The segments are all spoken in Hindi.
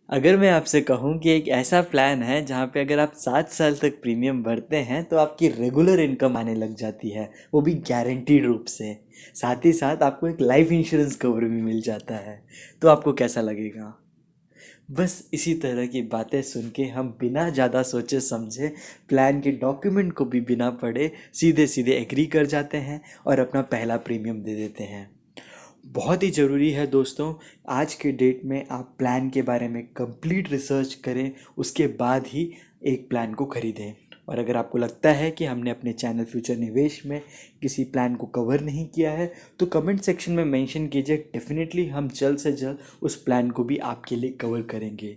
अगर मैं आपसे कहूँ कि एक ऐसा प्लान है जहाँ पे अगर आप 7 साल तक प्रीमियम भरते हैं तो आपकी रेगुलर इनकम आने लग जाती है, वो भी गारंटीड रूप से। साथ ही साथ आपको एक लाइफ इंश्योरेंस कवर भी मिल जाता है। तो आपको कैसा लगेगा? बस इसी तरह की बातें सुन के हम बिना ज़्यादा सोचे समझे प्लान के डॉक्यूमेंट को भी बिना पढ़े सीधे सीधे एग्री कर जाते हैं और अपना पहला प्रीमियम दे देते हैं। बहुत ही ज़रूरी है दोस्तों, आज के डेट में आप प्लान के बारे में कंप्लीट रिसर्च करें, उसके बाद ही एक प्लान को खरीदें। और अगर आपको लगता है कि हमने अपने चैनल फ्यूचर निवेश में किसी प्लान को कवर नहीं किया है तो कमेंट सेक्शन में मेंशन कीजिए। डेफिनेटली हम जल्द से जल्द उस प्लान को भी आपके लिए कवर करेंगे,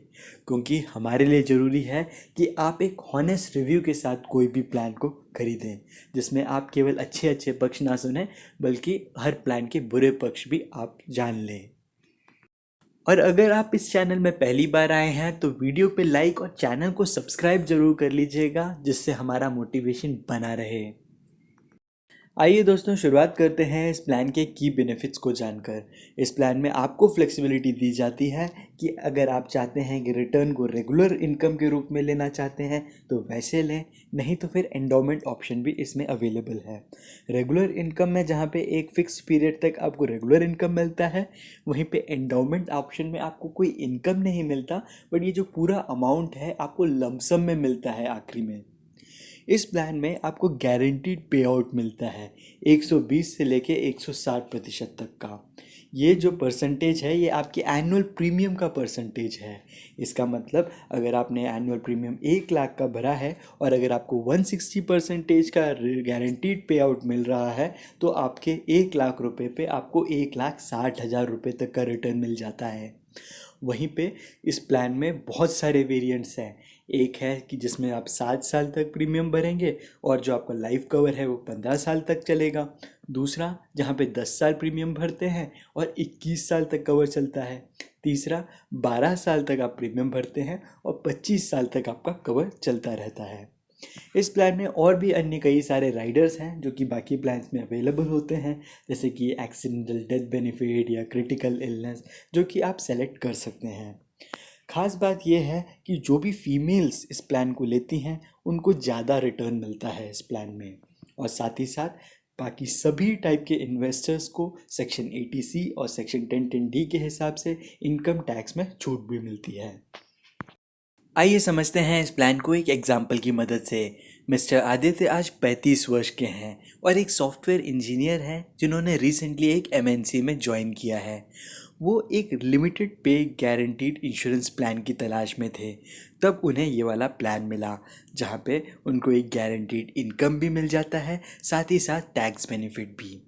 क्योंकि हमारे लिए ज़रूरी है कि आप एक हॉनेस्ट रिव्यू के साथ कोई भी प्लान को खरीदें, जिसमें आप केवल अच्छे अच्छे पक्ष ना सुने बल्कि हर प्लान के बुरे पक्ष भी आप जान लें। और अगर आप इस चैनल में पहली बार आए हैं तो वीडियो पे लाइक और चैनल को सब्सक्राइब जरूर कर लीजिएगा, जिससे हमारा मोटिवेशन बना रहे। आइए दोस्तों, शुरुआत करते हैं इस प्लान के की बेनिफिट्स को जानकर। इस प्लान में आपको फ्लेक्सिबिलिटी दी जाती है कि अगर आप चाहते हैं कि रिटर्न को रेगुलर इनकम के रूप में लेना चाहते हैं तो वैसे लें, नहीं तो फिर एंडोमेंट ऑप्शन भी इसमें अवेलेबल है। रेगुलर इनकम में जहाँ पे एक फिक्स पीरियड तक आपको रेगुलर इनकम मिलता है, वहीं पे एंडोमेंट ऑप्शन में आपको कोई इनकम नहीं मिलता, बट ये जो पूरा अमाउंट है आपको लमसम में मिलता है आखिरी में। इस प्लान में आपको गारंटीड पे आउट मिलता है 120 से लेके 160% तक का। ये जो परसेंटेज है ये आपके एनुअल प्रीमियम का परसेंटेज है। इसका मतलब अगर आपने एनुअल प्रीमियम 1 लाख का भरा है और अगर आपको 160% का गारंटीड पे आउट मिल रहा है तो आपके 1 लाख रुपए पे आपको 1,60,000 रुपये तक का रिटर्न मिल जाता है। वहीं पे इस प्लान में बहुत सारे वेरिएंट्स हैं। एक है कि जिसमें आप 7 साल तक प्रीमियम भरेंगे और जो आपका लाइफ कवर है वो 15 साल तक चलेगा। दूसरा जहाँ पे 10 साल प्रीमियम भरते हैं और 21 साल तक कवर चलता है। तीसरा 12 साल तक आप प्रीमियम भरते हैं और 25 साल तक आपका कवर चलता रहता है। इस प्लान में और भी अन्य कई सारे राइडर्स हैं जो कि बाकी प्लान्स में अवेलेबल होते हैं, जैसे कि एक्सीडेंटल डेथ बेनिफिट या क्रिटिकल इलनेस, जो कि आप सेलेक्ट कर सकते हैं। खास बात यह है कि जो भी फीमेल्स इस प्लान को लेती हैं उनको ज़्यादा रिटर्न मिलता है इस प्लान में। और साथ ही साथ बाकी सभी टाइप के इन्वेस्टर्स को सेक्शन 80C और सेक्शन 1010D के हिसाब से इनकम टैक्स में छूट भी मिलती है। आइए समझते हैं इस प्लान को एक एग्जाम्पल की मदद से। मिस्टर आदित्य आज 35 वर्ष के हैं और एक सॉफ्टवेयर इंजीनियर हैं जिन्होंने रिसेंटली एक एमएनसी में ज्वाइन किया है। वो एक लिमिटेड पे गारंटीड इंश्योरेंस प्लान की तलाश में थे, तब उन्हें ये वाला प्लान मिला जहाँ पे उनको एक गारंटीड इनकम भी मिल जाता है, साथ ही साथ टैक्स बेनिफिट भी।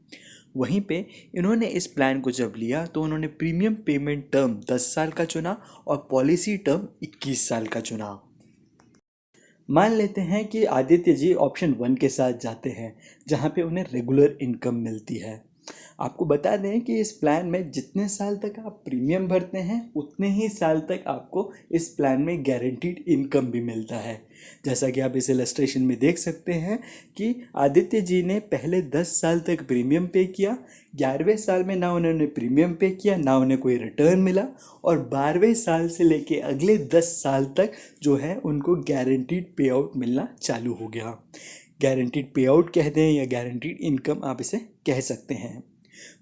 वहीं पे इन्होंने इस प्लान को जब लिया तो उन्होंने प्रीमियम पेमेंट टर्म 10 साल का चुना और पॉलिसी टर्म 21 साल का चुना। मान लेते हैं कि आदित्य जी ऑप्शन 1 के साथ जाते हैं जहां पे उन्हें रेगुलर इनकम मिलती है। आपको बता दें कि इस प्लान में जितने साल तक आप प्रीमियम भरते हैं उतने ही साल तक आपको इस प्लान में गारंटीड इनकम भी मिलता है। जैसा कि आप इस इलस्ट्रेशन में देख सकते हैं कि आदित्य जी ने पहले 10 साल तक प्रीमियम पे किया, 11वें साल में ना उन्होंने प्रीमियम पे किया ना उन्हें कोई रिटर्न मिला, और 12वें साल से लेके अगले 10 साल तक जो है उनको गारंटीड पे आउट मिलना चालू हो गया। गारंटीड पे आउट कह दें या गारंटीड इनकम आप इसे कह सकते हैं।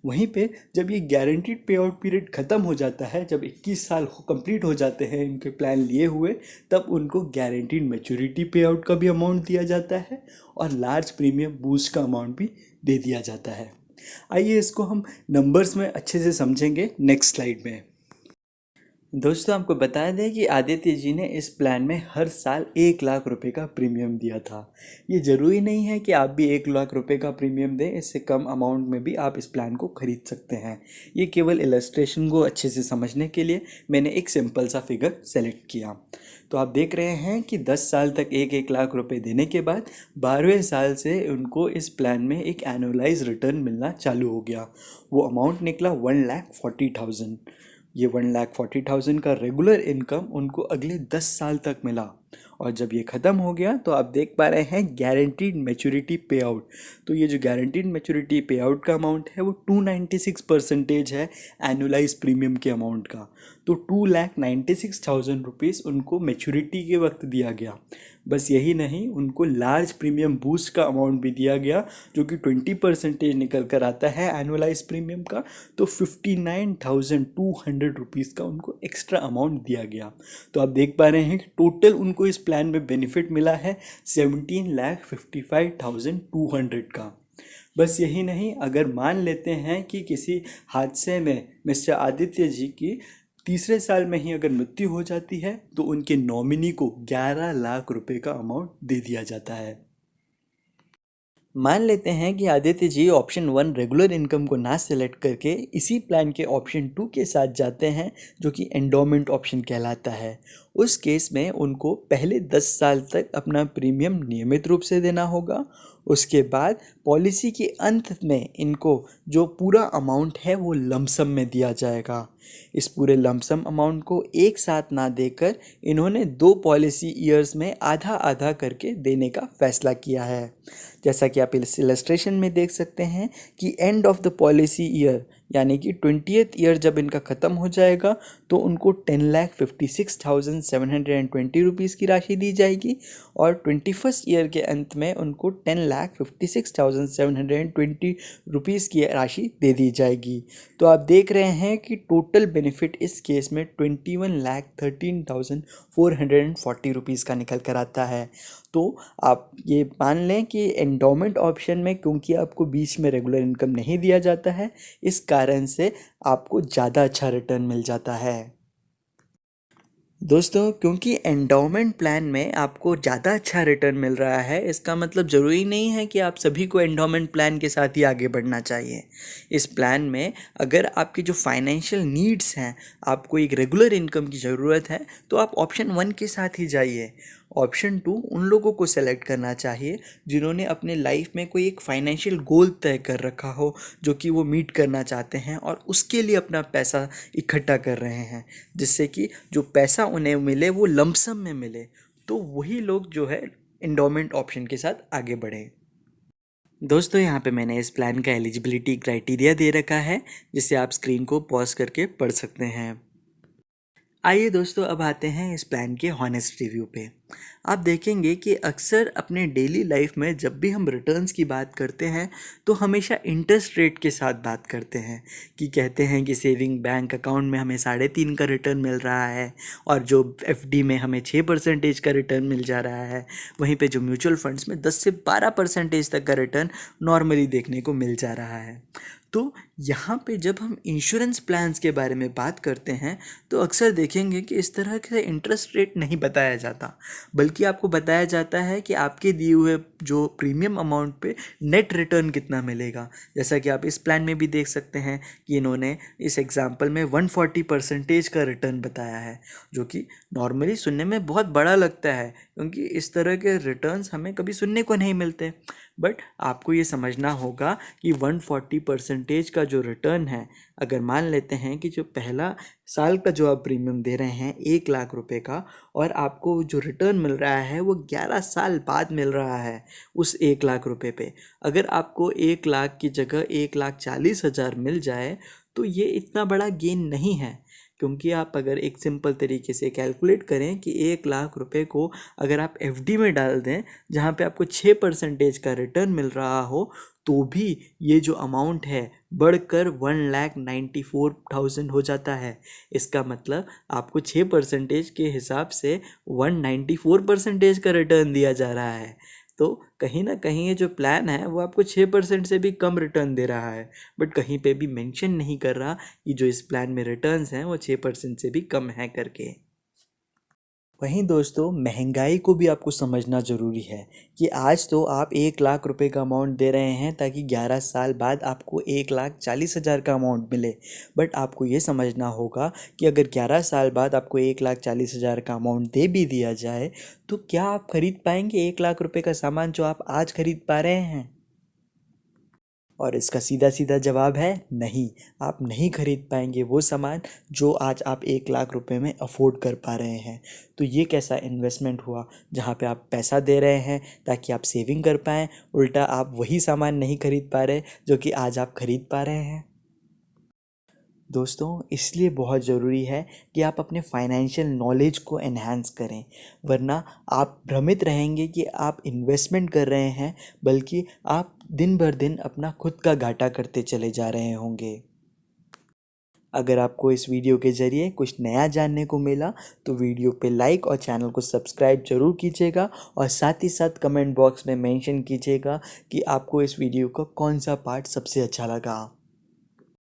वहीं पे जब ये गारंटीड पे आउट पीरियड ख़त्म हो जाता है, जब 21 साल कंप्लीट हो जाते हैं इनके प्लान लिए हुए, तब उनको गारंटीड मैच्योरिटी पे आउट का भी अमाउंट दिया जाता है और लार्ज प्रीमियम बूस्ट का अमाउंट भी दे दिया जाता है। आइए इसको हम नंबर्स में अच्छे से समझेंगे नेक्स्ट स्लाइड में। दोस्तों आपको बता दें कि आदित्य जी ने इस प्लान में हर साल 1 लाख रुपए का प्रीमियम दिया था। ये ज़रूरी नहीं है कि आप भी 1 लाख रुपए का प्रीमियम दें, इससे कम अमाउंट में भी आप इस प्लान को खरीद सकते हैं। ये केवल इलस्ट्रेशन को अच्छे से समझने के लिए मैंने एक सिंपल सा फिगर सेलेक्ट किया। तो आप देख रहे हैं कि 10 साल तक 1-1 लाख रुपए देने के बाद 12वें साल से उनको इस प्लान में एक एनुअलाइज रिटर्न मिलना चालू हो गया। वो अमाउंट निकला 1,40,000। ये 1,40,000 का रेगुलर इनकम उनको अगले 10 साल तक मिला। और जब ये ख़त्म हो गया तो आप देख पा रहे हैं गारंटीड मैच्योरिटी पे आउट। तो ये जो गारंटीड मैच्योरिटी पे आउट का अमाउंट है वो 296% है एनुअलाइज प्रीमियम के अमाउंट का। तो 2,96,000 रुपीज़ उनको मैच्योरिटी के वक्त दिया गया। बस यही नहीं, उनको लार्ज प्रीमियम बूस्ट का अमाउंट भी दिया गया, जो कि 20% निकल कर आता है एनुअलाइज प्रीमियम का। तो 59,200 रुपीज़ का उनको एक्स्ट्रा अमाउंट दिया गया। तो आप देख पा रहे हैं कि टोटल उनको इस प्लान में बेनिफिट मिला है 17,55,200 का। बस यही नहीं, अगर मान लेते हैं कि किसी हादसे में मिस्टर आदित्य जी की तीसरे साल में ही अगर मृत्यु हो जाती है, तो उनके नॉमिनी को 11 लाख रुपए का अमाउंट दे दिया जाता है। मान लेते हैं कि Aditya ji option 1 regular income को ना सेलेक्ट करके इसी प्लान के ऑप्शन 2 के साथ जाते हैं, जो कि एंडोमेंट ऑप्शन कहलाता है। उस केस में उनको पहले 10 साल तक अपना प्रीमियम नियमित रूप से देना होगा। उसके बाद पॉलिसी के अंत में इनको जो पूरा अमाउंट है वो लमसम में दिया जाएगा। इस पूरे लमसम अमाउंट को एक साथ ना देकर इन्होंने 2 पॉलिसी ईयर्स में आधा आधा करके देने का फैसला किया है। जैसा कि आप इस इलस्ट्रेशन में देख सकते हैं कि end of the policy year यानी कि 20th ईयर जब इनका ख़त्म हो जाएगा, तो उनको 10,56,720 रुपीज़ की राशि दी जाएगी और 21st ईयर के अंत में उनको 10,56,720 रुपीज़ की राशि दे दी जाएगी। तो आप देख रहे हैं कि टोटल बेनिफिट इस केस में 21,13,440 रुपीज़ का निकल कर आता है। तो आप ये मान लें कि एंडोमेंट ऑप्शन में क्योंकि आपको बीच में रेगुलर इनकम नहीं दिया जाता है, इस कारण से आपको ज़्यादा अच्छा रिटर्न मिल जाता है। दोस्तों, क्योंकि एंडोमेंट प्लान में आपको ज़्यादा अच्छा रिटर्न मिल रहा है, इसका मतलब ज़रूरी नहीं है कि आप सभी को एंडोमेंट प्लान के साथ ही आगे बढ़ना चाहिए। इस प्लान में अगर आपकी जो फाइनेंशियल नीड्स हैं, आपको एक रेगुलर इनकम की ज़रूरत है, तो आप ऑप्शन 1 के साथ ही जाइए। ऑप्शन 2 उन लोगों को सेलेक्ट करना चाहिए जिन्होंने अपने लाइफ में कोई एक फाइनेंशियल गोल तय कर रखा हो, जो कि वो मीट करना चाहते हैं और उसके लिए अपना पैसा इकट्ठा कर रहे हैं, जिससे कि जो पैसा उन्हें मिले वो लमसम में मिले। तो वही लोग जो है एंडोमेंट ऑप्शन के साथ आगे बढ़े। दोस्तों, यहाँ पे मैंने इस प्लान का एलिजिबिलिटी क्राइटेरिया दे रखा है, जिसे आप स्क्रीन को पॉज करके पढ़ सकते हैं। आइए दोस्तों, अब आते हैं इस प्लान के हॉनेस्ट रिव्यू पे। आप देखेंगे कि अक्सर अपने डेली लाइफ में जब भी हम रिटर्न्स की बात करते हैं, तो हमेशा इंटरेस्ट रेट के साथ बात करते हैं। कि कहते हैं कि सेविंग बैंक अकाउंट में हमें 3.5 का रिटर्न मिल रहा है और जो एफडी में हमें 6% का रिटर्न मिल जा रहा है, वहीं पे जो म्यूचुअल फंड्स में 10 से 12% तक का रिटर्न नॉर्मली देखने को मिल जा रहा है। तो यहाँ पे जब हम इंश्योरेंस प्लान्स के बारे में बात करते हैं, तो अक्सर देखेंगे कि इस तरह से इंटरेस्ट रेट नहीं बताया जाता, बल्कि आपको बताया जाता है कि आपके दिए हुए जो प्रीमियम अमाउंट पे नेट रिटर्न कितना मिलेगा। जैसा कि आप इस प्लान में भी देख सकते हैं कि इन्होंने इस एग्जांपल में 140% का रिटर्न बताया है, जो कि नॉर्मली सुनने में बहुत बड़ा लगता है, क्योंकि इस तरह के रिटर्न्स हमें कभी सुनने को नहीं मिलते। बट आपको ये समझना होगा कि 140% का जो रिटर्न है, अगर मान लेते हैं कि जो पहला साल का जो आप प्रीमियम दे रहे हैं 1 लाख रुपए का, और आपको जो रिटर्न मिल रहा है वो 11 साल बाद मिल रहा है उस 1 लाख रुपए पे। अगर आपको 1 लाख की जगह 1,40,000 मिल जाए, तो ये इतना बड़ा गेन नहीं है। क्योंकि आप अगर एक सिंपल तरीके से कैलकुलेट करें कि 1 लाख रुपए को अगर आप एफडी में डाल दें, जहाँ पे आपको 6% का रिटर्न मिल रहा हो, तो भी ये जो अमाउंट है बढ़कर 1,94,000 हो जाता है। इसका मतलब आपको 6% के हिसाब से 194% का रिटर्न दिया जा रहा है। तो कहीं ना कहीं ये जो प्लान है वो आपको 6% से भी कम रिटर्न दे रहा है, बट कहीं पे भी मेंशन नहीं कर रहा कि जो इस प्लान में रिटर्न्स हैं वो 6% से भी कम है करके। वहीं दोस्तों, महंगाई को भी आपको समझना ज़रूरी है कि आज तो आप 1 लाख रुपए का अमाउंट दे रहे हैं ताकि 11 साल बाद आपको 1,40,000 का अमाउंट मिले। बट आपको ये समझना होगा कि अगर 11 साल बाद आपको 1,40,000 का अमाउंट दे भी दिया जाए, तो क्या आप खरीद पाएंगे 1 लाख रुपए का सामान जो आप आज खरीद पा रहे हैं? और इसका सीधा सीधा जवाब है नहीं। आप नहीं खरीद पाएंगे वो सामान जो आज आप 1 लाख रुपए में अफोर्ड कर पा रहे हैं। तो ये कैसा इन्वेस्टमेंट हुआ जहाँ पे आप पैसा दे रहे हैं ताकि आप सेविंग कर पाएँ, उल्टा आप वही सामान नहीं खरीद पा रहे जो कि आज आप खरीद पा रहे हैं। दोस्तों इसलिए बहुत ज़रूरी है कि आप अपने फाइनेंशियल नॉलेज को एनहांस करें, वरना आप भ्रमित रहेंगे कि आप इन्वेस्टमेंट कर रहे हैं, बल्कि आप दिन भर दिन अपना खुद का घाटा करते चले जा रहे होंगे। अगर आपको इस वीडियो के ज़रिए कुछ नया जानने को मिला तो वीडियो पे लाइक और चैनल को सब्सक्राइब जरूर कीजिएगा, और साथ ही साथ कमेंट बॉक्स में मेंशन कीजिएगा कि आपको इस वीडियो का कौन सा पार्ट सबसे अच्छा लगा।